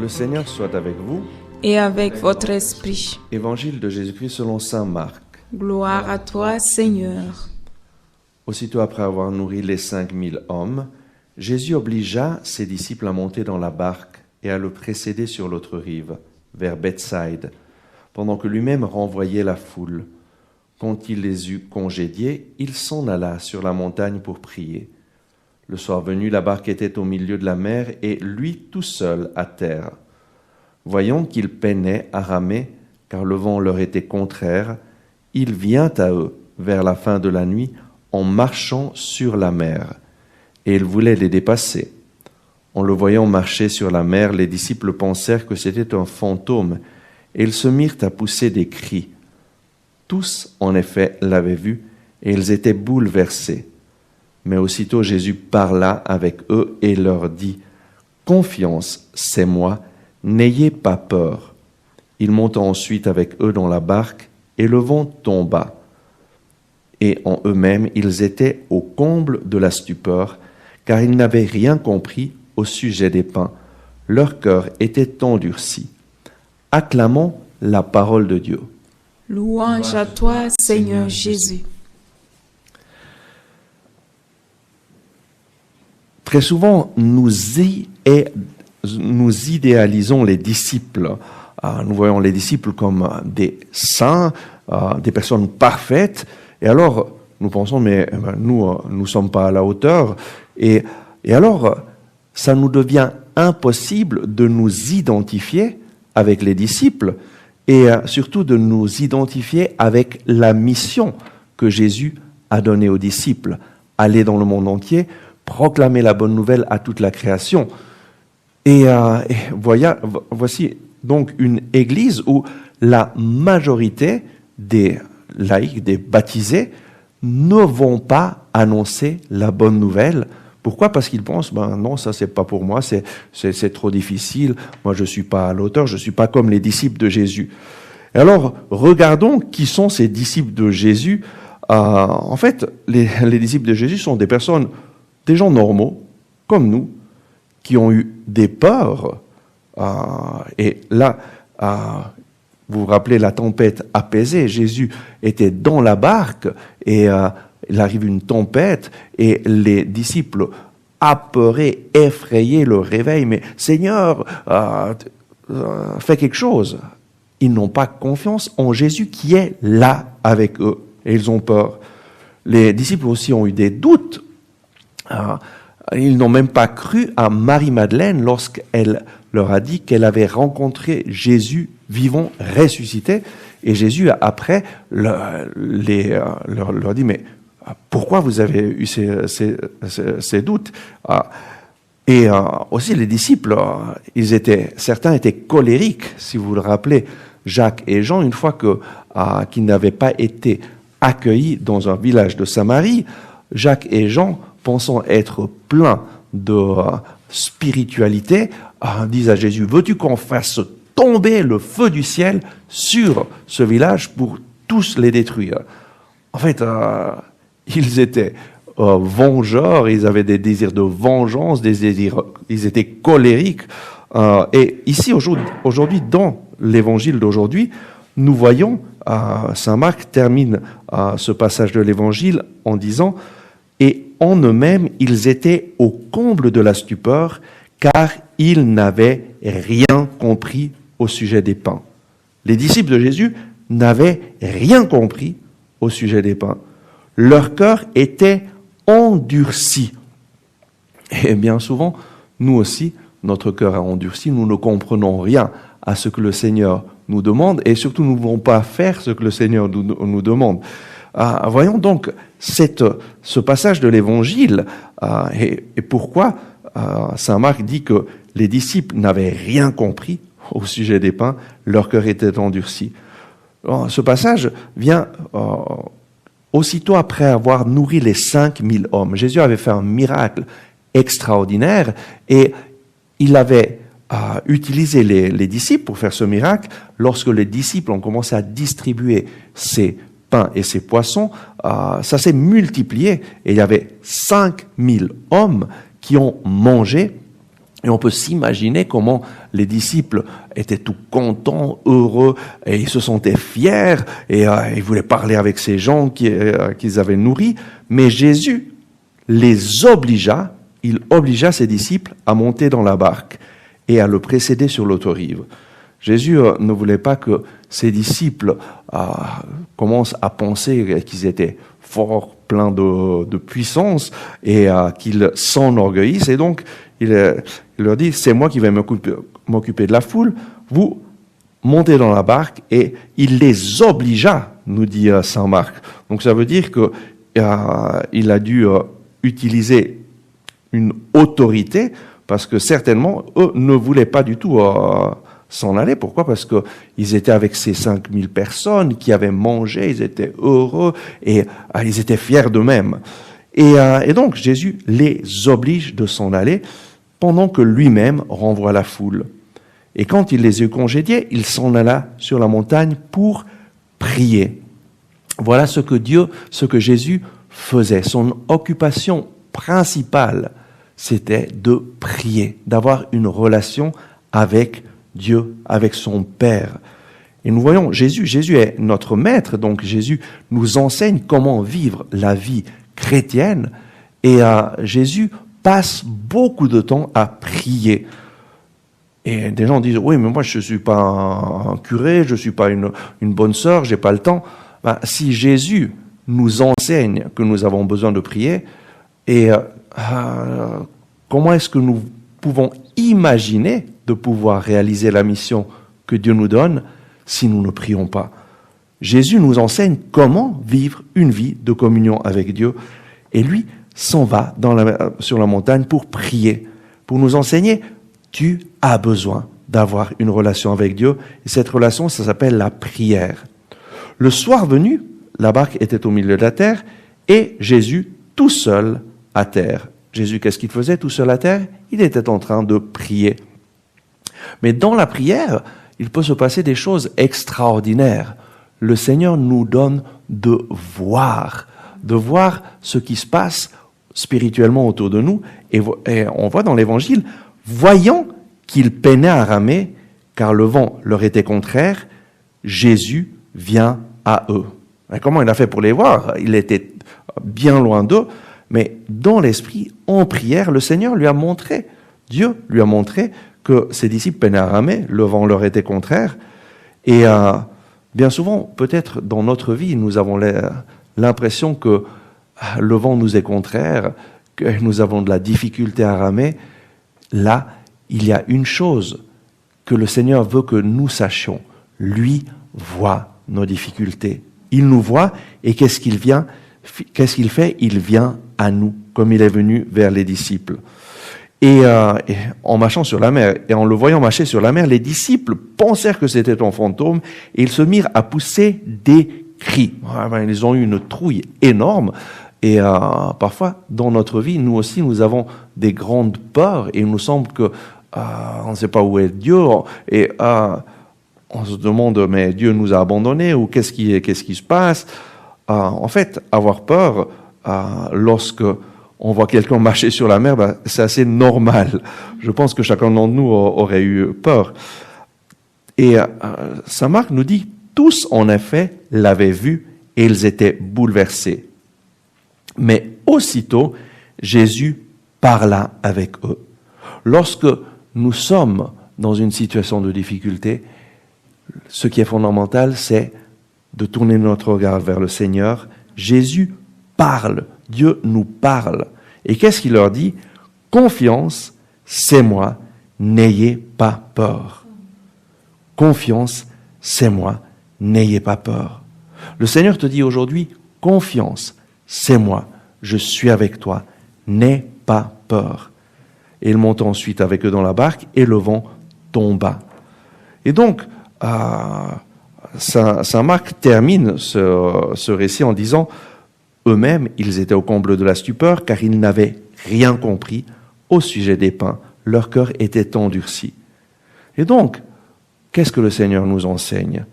Le Seigneur soit avec vous. Et avec votre esprit. Évangile de Jésus-Christ selon saint Marc. Gloire à toi, Seigneur. Aussitôt après avoir nourri les 5000 hommes, Jésus obligea ses disciples à monter dans la barque et à le précéder sur l'autre rive, vers Bethsaïde, pendant que lui-même renvoyait la foule. Quand il les eut congédiés, il s'en alla sur la montagne pour prier. Le soir venu, la barque était au milieu de la mer et lui tout seul à terre. Voyant qu'ils peinaient à ramer, car le vent leur était contraire, il vient à eux vers la fin de la nuit en marchant sur la mer, et il voulait les dépasser. En le voyant marcher sur la mer, les disciples pensèrent que c'était un fantôme, et ils se mirent à pousser des cris. Tous, en effet, l'avaient vu, et ils étaient bouleversés. Mais aussitôt Jésus parla avec eux et leur dit « Confiance, c'est moi, n'ayez pas peur. » Il monta ensuite avec eux dans la barque, et le vent tomba. Et en eux-mêmes, ils étaient au comble de la stupeur, car ils n'avaient rien compris au sujet des pains. Leur cœur était endurci. Acclamons la parole de Dieu. Louange à toi, Seigneur Jésus. Très souvent, nous idéalisons les disciples. Nous voyons les disciples comme des saints, des personnes parfaites. Et alors, nous pensons, mais nous ne sommes pas à la hauteur. Et alors, ça nous devient impossible de nous identifier avec les disciples et surtout de nous identifier avec la mission que Jésus a donnée aux disciples. Aller dans le monde entier, proclamer la bonne nouvelle à toute la création. Et voici donc une église où la majorité des laïcs, des baptisés, ne vont pas annoncer la bonne nouvelle. Pourquoi? Parce qu'ils pensent, non, ça c'est pas pour moi, c'est trop difficile, moi je suis pas à l'auteur, je suis pas comme les disciples de Jésus. Et alors, regardons qui sont ces disciples de Jésus. En fait, les disciples de Jésus sont des personnes, des gens normaux, comme nous, qui ont eu des peurs. Et là, vous vous rappelez la tempête apaisée. Jésus était dans la barque et il arrive une tempête et les disciples apeurés, effrayés, le réveillent. Mais Seigneur, fais quelque chose. Ils n'ont pas confiance en Jésus qui est là avec eux et ils ont peur. Les disciples aussi ont eu des doutes. Ils n'ont même pas cru à Marie-Madeleine lorsqu'elle leur a dit qu'elle avait rencontré Jésus vivant, ressuscité. Et Jésus, après, leur dit, mais pourquoi vous avez eu ces doutes? Et aussi les disciples, certains étaient colériques, si vous le rappelez. Jacques et Jean, une fois qu'ils n'avaient pas été accueillis dans un village de Samarie, Jacques et Jean, pensant être pleins de spiritualité, disent à Jésus, veux-tu qu'on fasse tomber le feu du ciel sur ce village pour tous les détruire? En fait, ils étaient vengeurs, ils avaient des désirs de vengeance, ils étaient colériques. Et ici, aujourd'hui, dans l'évangile d'aujourd'hui, nous voyons, saint Marc termine ce passage de l'évangile en disant « Et en eux-mêmes, ils étaient au comble de la stupeur, car ils n'avaient rien compris au sujet des pains. » Les disciples de Jésus n'avaient rien compris au sujet des pains. Leur cœur était endurci. Et bien souvent, nous aussi, notre cœur est endurci, nous ne comprenons rien à ce que le Seigneur nous demande, et surtout nous ne voulons pas faire ce que le Seigneur nous demande. Voyons donc ce passage de l'Évangile et pourquoi saint Marc dit que les disciples n'avaient rien compris au sujet des pains, leur cœur était endurci. Ce passage vient aussitôt après avoir nourri les 5000 hommes. Jésus avait fait un miracle extraordinaire et il avait utilisé les disciples pour faire ce miracle. Lorsque les disciples ont commencé à distribuer ces pains et ces poissons, ça s'est multiplié et il y avait 5000 hommes qui ont mangé Et on peut s'imaginer comment les disciples étaient tout contents, heureux, et ils se sentaient fiers, et ils voulaient parler avec ces gens qu'ils avaient nourris. Mais Jésus les obligea, il obligea ses disciples à monter dans la barque et à le précéder sur l'autre rive. Jésus ne voulait pas que ses disciples commencent à penser qu'ils étaient forts, pleins de puissance, et qu'ils s'enorgueillissent. Et donc, il leur dit, c'est moi qui vais m'occuper de la foule, vous montez dans la barque, et il les obligea, nous dit saint Marc. Donc ça veut dire qu'il a dû utiliser une autorité, parce que certainement, eux ne voulaient pas du tout s'en aller. Pourquoi? Parce qu'ils étaient avec ces 5000 personnes qui avaient mangé, ils étaient heureux, et ils étaient fiers d'eux-mêmes. Et donc, Jésus les oblige de s'en aller, pendant que lui-même renvoie la foule. Et quand il les eut congédiés, il s'en alla sur la montagne pour prier. Voilà ce que Jésus faisait. Son occupation principale, c'était de prier, d'avoir une relation avec Dieu, avec son Père. Et nous voyons, Jésus est notre maître, donc Jésus nous enseigne comment vivre la vie chrétienne, et Jésus passe beaucoup de temps à prier. Et des gens disent, oui, mais moi je ne suis pas un curé, je ne suis pas une bonne sœur, je n'ai pas le temps. Si Jésus nous enseigne que nous avons besoin de prier, et comment est-ce que nous pouvons imaginer de pouvoir réaliser la mission que Dieu nous donne si nous ne prions pas? Jésus nous enseigne comment vivre une vie de communion avec Dieu, et lui s'en va sur la montagne pour prier, pour nous enseigner, tu as besoin d'avoir une relation avec Dieu, et cette relation, ça s'appelle la prière. Le soir venu, la barque était au milieu de la terre, et Jésus tout seul à terre. Jésus, qu'est-ce qu'il faisait tout seul à terre? Il était en train de prier. Mais dans la prière, il peut se passer des choses extraordinaires. Le Seigneur nous donne de voir ce qui se passe spirituellement autour de nous. Et on voit dans l'Évangile, voyant qu'ils peinaient à ramer, car le vent leur était contraire, Jésus vient à eux. Et comment il a fait pour les voir? Il était bien loin d'eux, mais dans l'esprit, en prière, le Seigneur lui a montré, Dieu lui a montré que ses disciples peinaient à ramer, le vent leur était contraire. Et bien souvent, peut-être dans notre vie, nous avons l'impression que le vent nous est contraire, que nous avons de la difficulté à ramer. Là, il y a une chose que le Seigneur veut que nous sachions. Lui voit nos difficultés. Il nous voit, et qu'est-ce qu'il fait? Il vient à nous, comme il est venu vers les disciples. Et en marchant sur la mer, et en le voyant marcher sur la mer, les disciples pensèrent que c'était un fantôme, et ils se mirent à pousser des cris. Ils ont eu une trouille énorme. Et parfois, dans notre vie, nous aussi, nous avons des grandes peurs, et il nous semble que on ne sait pas où est Dieu, et on se demande, mais Dieu nous a abandonnés, ou qu'est-ce qui se passe? En fait, avoir peur, lorsque on voit quelqu'un marcher sur la mer, c'est assez normal. Je pense que chacun d'entre nous aurait eu peur. Et saint Marc nous dit, tous en effet l'avaient vu, et ils étaient bouleversés. Mais aussitôt, Jésus parla avec eux. Lorsque nous sommes dans une situation de difficulté, ce qui est fondamental, c'est de tourner notre regard vers le Seigneur. Jésus parle, Dieu nous parle. Et qu'est-ce qu'il leur dit? Confiance, c'est moi, n'ayez pas peur. Confiance, c'est moi, n'ayez pas peur. Le Seigneur te dit aujourd'hui, confiance, c'est moi, je suis avec toi, n'aie pas peur. Et il monta ensuite avec eux dans la barque, et le vent tomba. Et donc, saint Marc termine ce récit en disant, eux-mêmes, ils étaient au comble de la stupeur, car ils n'avaient rien compris au sujet des pains. Leur cœur était endurci. Et donc, qu'est-ce que le Seigneur nous enseigne?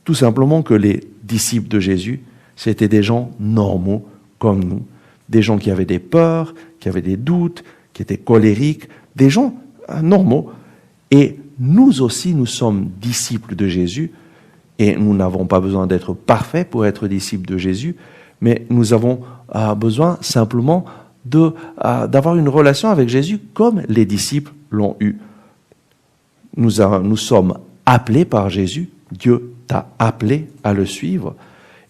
Tout simplement que les disciples de Jésus, c'était des gens normaux comme nous. Des gens qui avaient des peurs, qui avaient des doutes, qui étaient colériques. Des gens normaux. Et nous aussi, nous sommes disciples de Jésus. Et nous n'avons pas besoin d'être parfaits pour être disciples de Jésus. Mais nous avons besoin simplement d'avoir une relation avec Jésus comme les disciples l'ont eu. Nous sommes appelés par Jésus. Dieu t'a appelé à le suivre.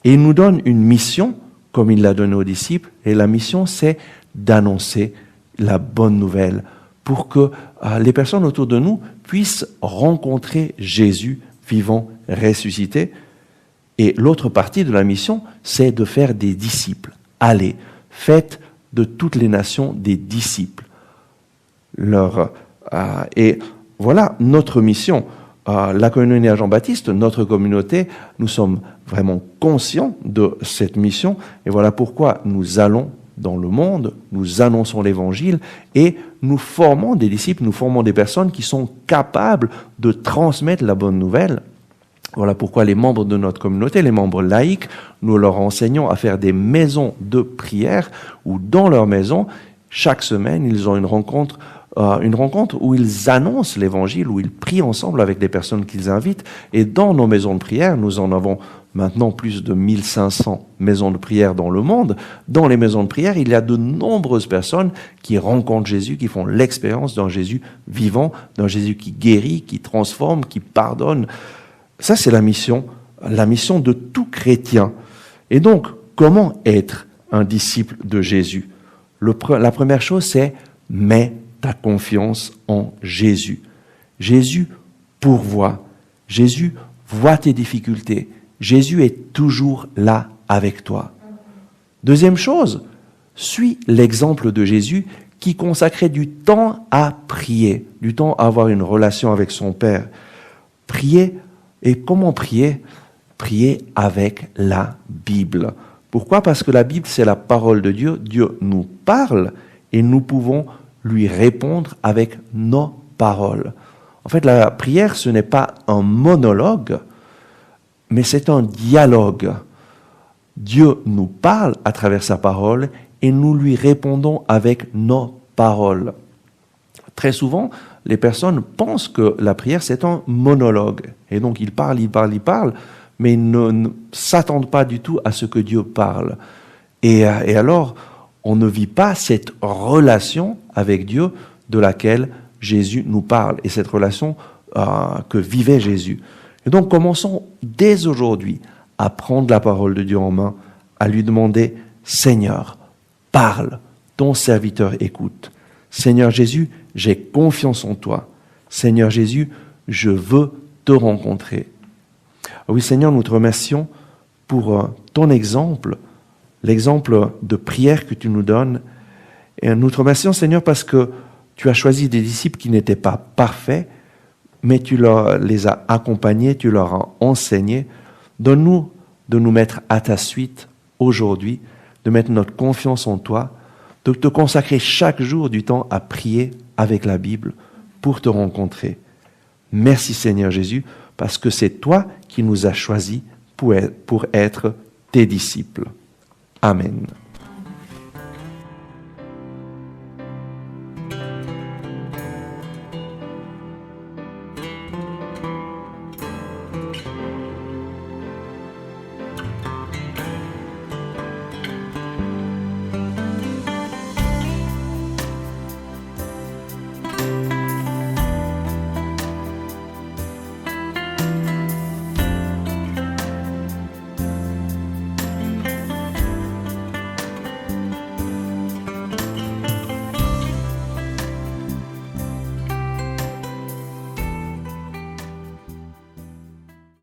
Et il nous donne une mission, comme il l'a donné aux disciples. Et la mission, c'est d'annoncer la bonne nouvelle pour que les personnes autour de nous puissent rencontrer Jésus vivant, ressuscité. Et l'autre partie de la mission, c'est de faire des disciples. Allez, faites de toutes les nations des disciples. Et voilà notre mission. La communauté à Jean-Baptiste, notre communauté, nous sommes vraiment conscients de cette mission. Et voilà pourquoi nous allons dans le monde, nous annonçons l'évangile et nous formons des disciples, nous formons des personnes qui sont capables de transmettre la bonne nouvelle. Voilà pourquoi les membres de notre communauté, les membres laïcs, nous leur enseignons à faire des maisons de prière où dans leur maison, chaque semaine, ils ont une rencontre où ils annoncent l'évangile, où ils prient ensemble avec des personnes qu'ils invitent. Et dans nos maisons de prière, nous en avons maintenant plus de 1500 maisons de prière dans le monde. Dans les maisons de prière, il y a de nombreuses personnes qui rencontrent Jésus, qui font l'expérience d'un Jésus vivant, d'un Jésus qui guérit, qui transforme, qui pardonne. Ça, c'est la mission de tout chrétien. Et donc, comment être un disciple de Jésus? La première chose, c'est mets ta confiance en Jésus. Jésus pourvoit. Jésus voit tes difficultés. Jésus est toujours là avec toi. Deuxième chose, suis l'exemple de Jésus qui consacrait du temps à prier, du temps à avoir une relation avec son Père. Prier, et comment prier? Prier avec la Bible. Pourquoi? Parce que la Bible, c'est la parole de Dieu. Dieu nous parle et nous pouvons lui répondre avec nos paroles. En fait, la prière, ce n'est pas un monologue, mais c'est un dialogue. Dieu nous parle à travers sa parole et nous lui répondons avec nos paroles. Très souvent, les personnes pensent que la prière, c'est un monologue. Et donc, ils parlent, mais ils ne s'attendent pas du tout à ce que Dieu parle. Et alors, on ne vit pas cette relation avec Dieu de laquelle Jésus nous parle, et cette relation que vivait Jésus. Et donc, commençons dès aujourd'hui à prendre la parole de Dieu en main, à lui demander « Seigneur, parle, ton serviteur écoute. Seigneur Jésus, j'ai confiance en toi. Seigneur Jésus, je veux te rencontrer. » Oui, Seigneur, nous te remercions pour ton exemple, l'exemple de prière que tu nous donnes. Et nous te remercions, Seigneur, parce que tu as choisi des disciples qui n'étaient pas parfaits, mais tu les as accompagnés, tu leur as enseigné. Donne-nous de nous mettre à ta suite aujourd'hui, de mettre notre confiance en toi, de te consacrer chaque jour du temps à prier avec la Bible pour te rencontrer. Merci Seigneur Jésus, parce que c'est toi qui nous as choisis pour être tes disciples. Amen.